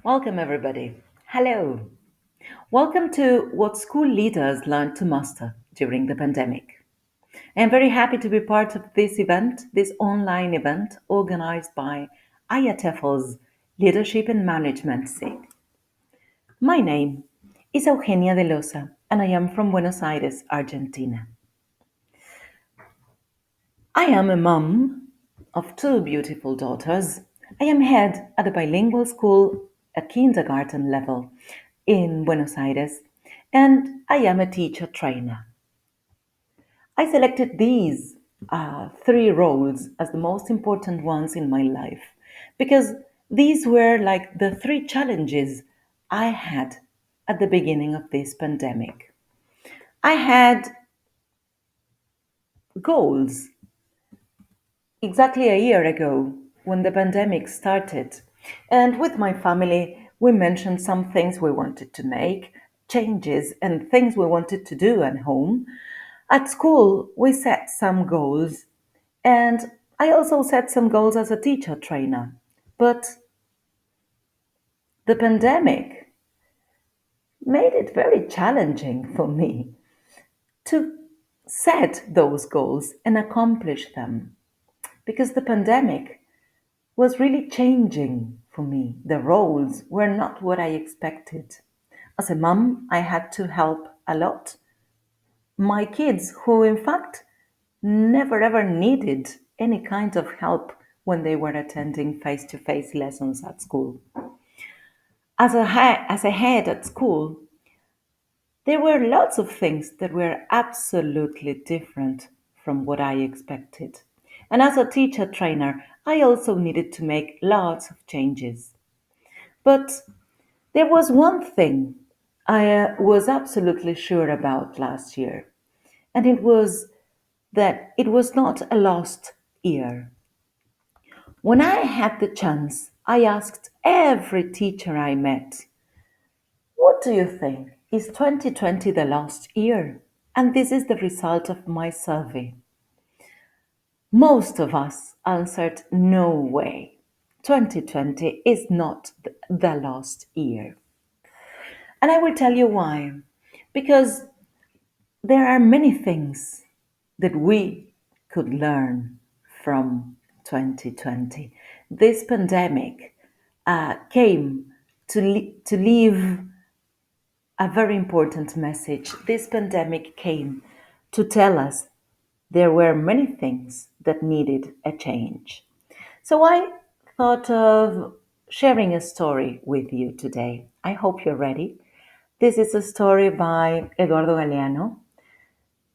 Welcome, everybody. Hello. Welcome to what school leaders learned to master during the pandemic. I am very happy to be part of this event, this online event organized by IATEFL's Leadership and Management SIG. My name is Eugenia DellOsa, and I am from Buenos Aires, Argentina. I am a mom of two beautiful daughters. I am head at a bilingual school at kindergarten level in Buenos Aires, and I am a teacher trainer. I selected these three roles as the most important ones in my life because these were like the three challenges I had at the beginning of this pandemic. I had goals exactly a year ago when the pandemic started. And with my family, we mentioned some things we wanted to make, changes, and things we wanted to do at home. At school, we set some goals, and I also set some goals as a teacher trainer. But the pandemic made it very challenging for me to set those goals and accomplish them because the pandemic was really changing for me. The roles were not what I expected. As a mom, I had to help a lot. My kids, who in fact never ever needed any kind of help when they were attending face to face lessons at school. As a head at school, there were lots of things that were absolutely different from what I expected. And as a teacher trainer, I also needed to make lots of changes. But there was one thing I was absolutely sure about last year, and it was that it was not a lost year. When I had the chance, I asked every teacher I met, what do you think? Is 2020 the lost year? And this is the result of my survey. Most of us answered no way. 2020 is not the lost year. And I will tell you why. Because there are many things that we could learn from 2020. This pandemic came to leave a very important message. This pandemic came to tell us there were many things that needed a change. So I thought of sharing a story with you today. I hope you're ready. This is a story by Eduardo Galeano.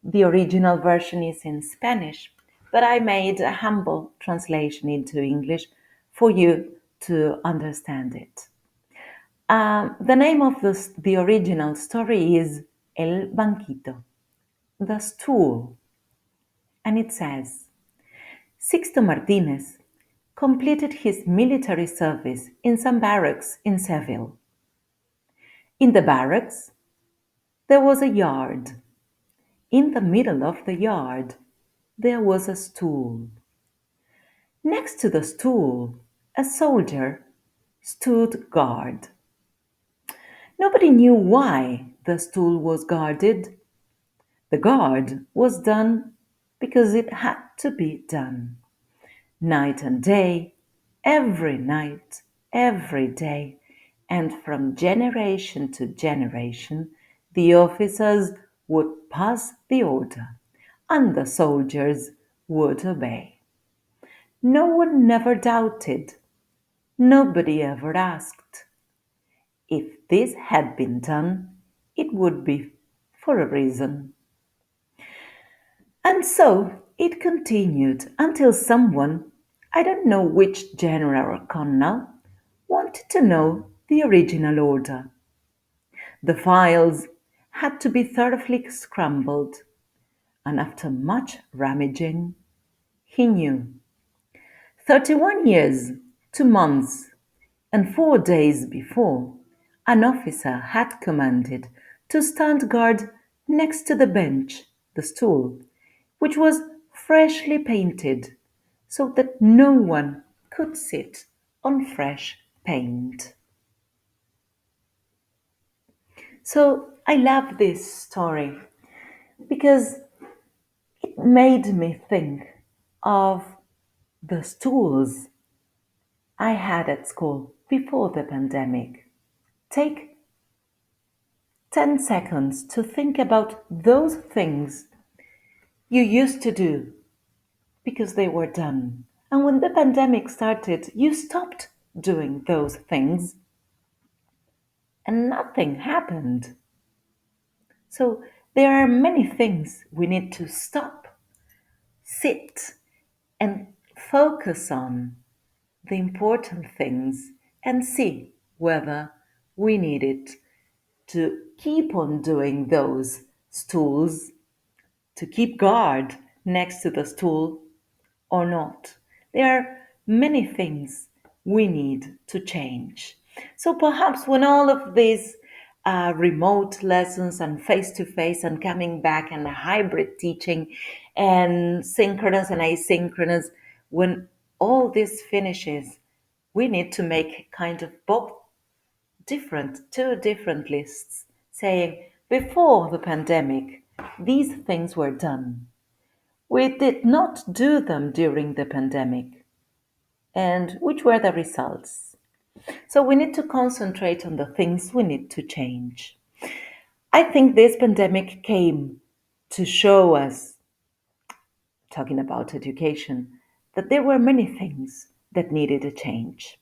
The original version is in Spanish, but I made a humble translation into English for you to understand it. The name of the original story is El Banquito, the stool, and it says Sixto Martinez completed his military service in some barracks in Seville. In the barracks, there was a yard. In the middle of the yard, there was a stool. Next to the stool, a soldier stood guard. Nobody knew why the stool was guarded. The guard was done because it had to be done. Night and day, every night, every day, and from generation to generation, the officers would pass the order, and the soldiers would obey. No one never doubted, nobody ever asked. If this had been done, it would be for a reason. And so it continued until someone, I don't know which general or colonel, wanted to know the original order. The files had to be thoroughly scrambled, and after much rummaging, he knew. 31 years, 2 months, and 4 days before, an officer had commanded to stand guard next to the bench, the stool, which was freshly painted so that no one could sit on fresh paint. So I love this story because it made me think of the stools I had at school before the pandemic. Take 10 seconds to think about those things you used to do because they were done. And when the pandemic started, you stopped doing those things and nothing happened. So there are many things we need to stop, sit, and focus on the important things and see whether we needed to keep on doing those stools, to keep guard next to the stool or not. There are many things we need to change. So perhaps when all of these remote lessons and face to face and coming back and hybrid teaching and synchronous and asynchronous, when all this finishes, we need to make kind of both two different lists saying before the pandemic, these things were done. We did not do them during the pandemic. And which were the results? So we need to concentrate on the things we need to change. I think this pandemic came to show us, talking about education, that there were many things that needed a change.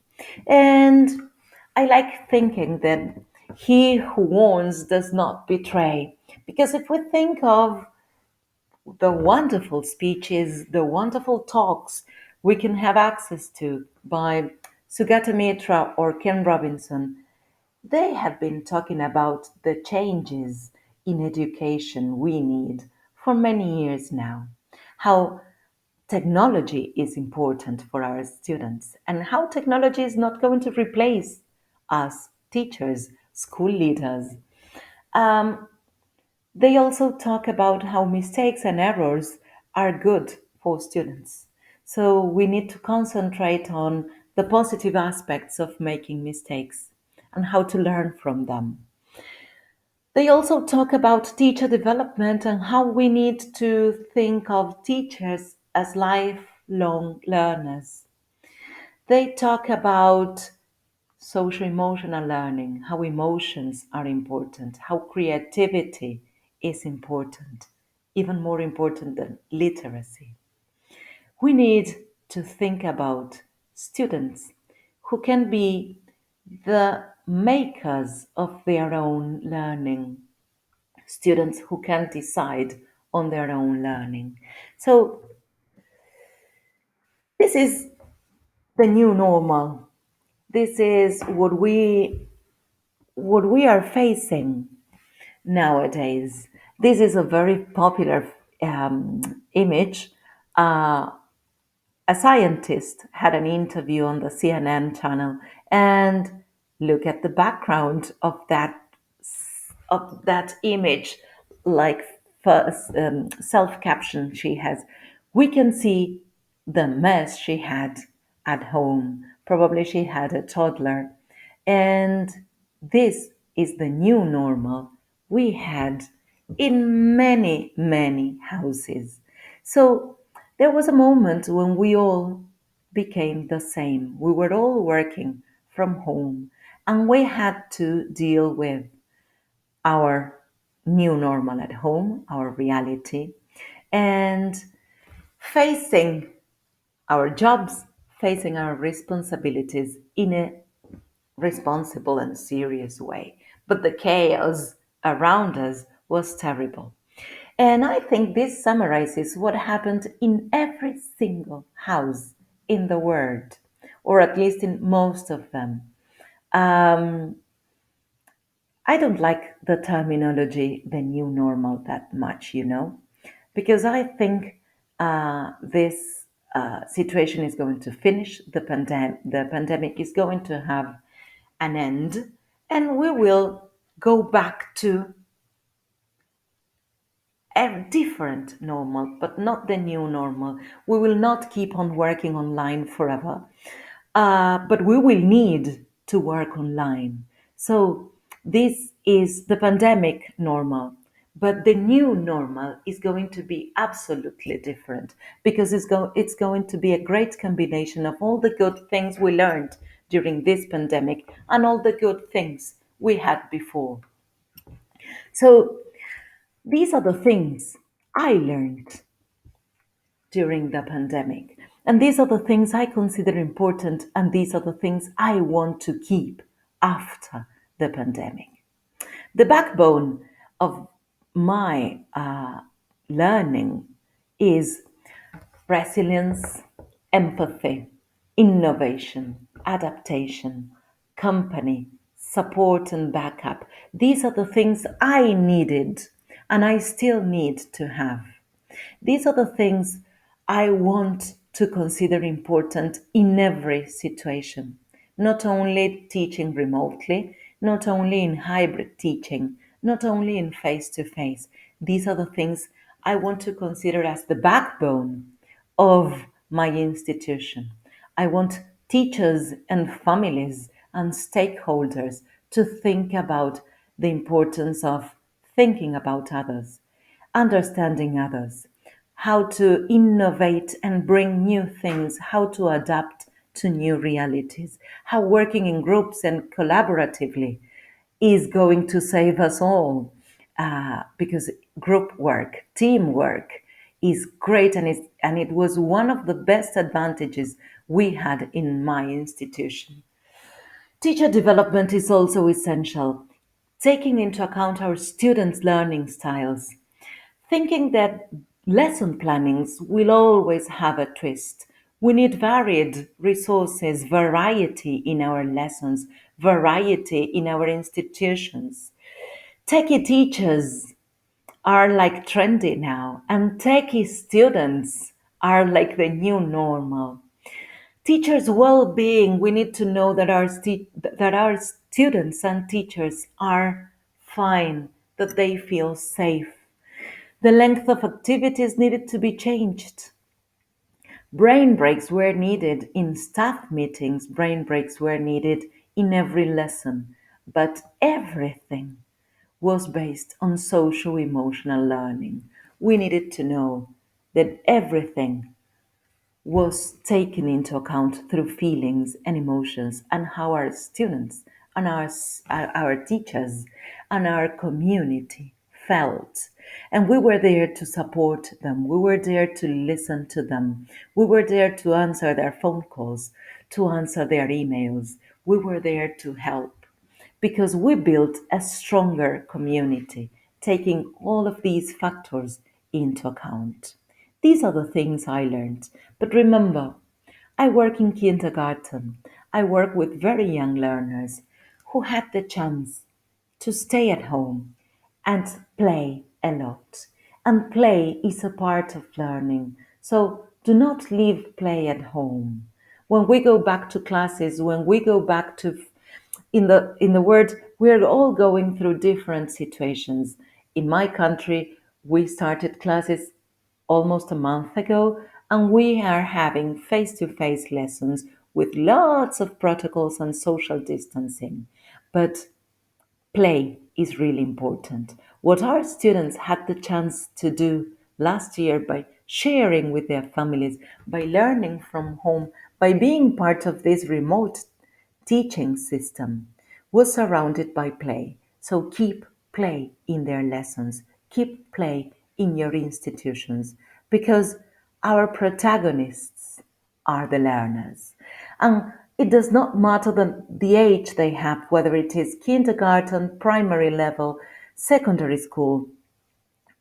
And I like thinking that he who warns does not betray. Because if we think of the wonderful speeches, the wonderful talks we can have access to by Sugata Mitra or Ken Robinson. They have been talking about the changes in education we need for many years now. How technology is important for our students and how technology is not going to replace us, teachers, school leaders. Um, they also talk about how mistakes and errors are good for students. So we need to concentrate on the positive aspects of making mistakes and how to learn from them. They also talk about teacher development and how we need to think of teachers as lifelong learners. They talk about social emotional learning, how emotions are important, how creativity is important, even more important than literacy. We need to think about students who can be the makers of their own learning, students who can decide on their own learning. So, this is the new normal. This is what we are facing nowadays. This is a very popular image. Uh, a scientist had an interview on the CNN channel, and look at the background of that image, like first self caption she has. We can see the mess she had at home. Probably she had a toddler, and this is the new normal we had in many, many houses. So there was a moment when we all became the same. We were all working from home and we had to deal with our new normal at home, our reality, and facing our jobs, facing our responsibilities in a responsible and serious way. But the chaos around us was terrible. And I think this summarizes what happened in every single house in the world, or at least in most of them. Um, I don't like the terminology the new normal that much, because I think this situation is going to finish. The pandemic is going to have an end, and we will go back to a different normal, but not the new normal. We will not keep on working online forever, but we will need to work online. So this is the pandemic normal, but the new normal is going to be absolutely different because it's going to be a great combination of all the good things we learned during this pandemic and all the good things we had before. So these are the things I learned during the pandemic. And these are the things I consider important, and these are the things I want to keep after the pandemic. The backbone of my learning is resilience, empathy, innovation, adaptation, company, support, and backup. These are the things I needed and I still need to have. These are the things I want to consider important in every situation, not only teaching remotely, not only in hybrid teaching, not only in face to face. These are the things I want to consider as the backbone of my institution. I want teachers and families and stakeholders to think about the importance of thinking about others, understanding others, how to innovate and bring new things, how to adapt to new realities, how working in groups and collaboratively is going to save us all. Because group work, teamwork is great, and it was one of the best advantages we had in my institution. Teacher development is also essential, taking into account our students' learning styles. Thinking that lesson plannings will always have a twist. We need varied resources, variety in our lessons, variety in our institutions. Techie teachers are like trendy now, and techie students are like the new normal. Teachers' well-being, we need to know that that our students and teachers are fine, that they feel safe. The length of activities needed to be changed. Brain breaks were needed in staff meetings, brain breaks were needed in every lesson, but everything was based on social emotional learning. We needed to know that everything was taken into account through feelings and emotions, and how our students and our teachers and our community felt. And we were there to support them. We were there to listen to them. We were there to answer their phone calls, to answer their emails. We were there to help because we built a stronger community, taking all of these factors into account. These are the things I learned. But remember, I work in kindergarten. I work with very young learners who had the chance to stay at home and play a lot. And play is a part of learning. So do not leave play at home. When we go back to classes, when we go back to in the word, we're all going through different situations. In my country, we started classes almost a month ago, and we are having face-to-face lessons with lots of protocols and social distancing. But play is really important. What our students had the chance to do last year by sharing with their families, by learning from home, by being part of this remote teaching system, was surrounded by play. So keep play in their lessons, keep play in your institutions, because our protagonists are the learners. And it does not matter the age they have, whether it is kindergarten, primary level, secondary school,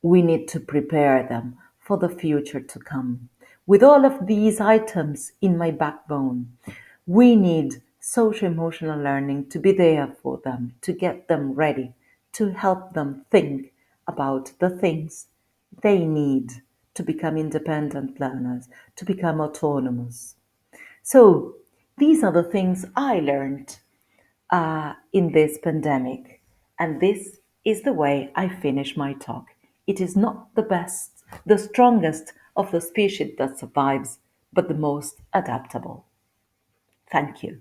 we need to prepare them for the future to come. With all of these items in my backbone, we need social emotional learning to be there for them, to get them ready, to help them think about the things they need to become independent learners, to become autonomous. So these are the things I learned in this pandemic. And this is the way I finish my talk. It is not the best, the strongest of the species that survives, but the most adaptable. Thank you.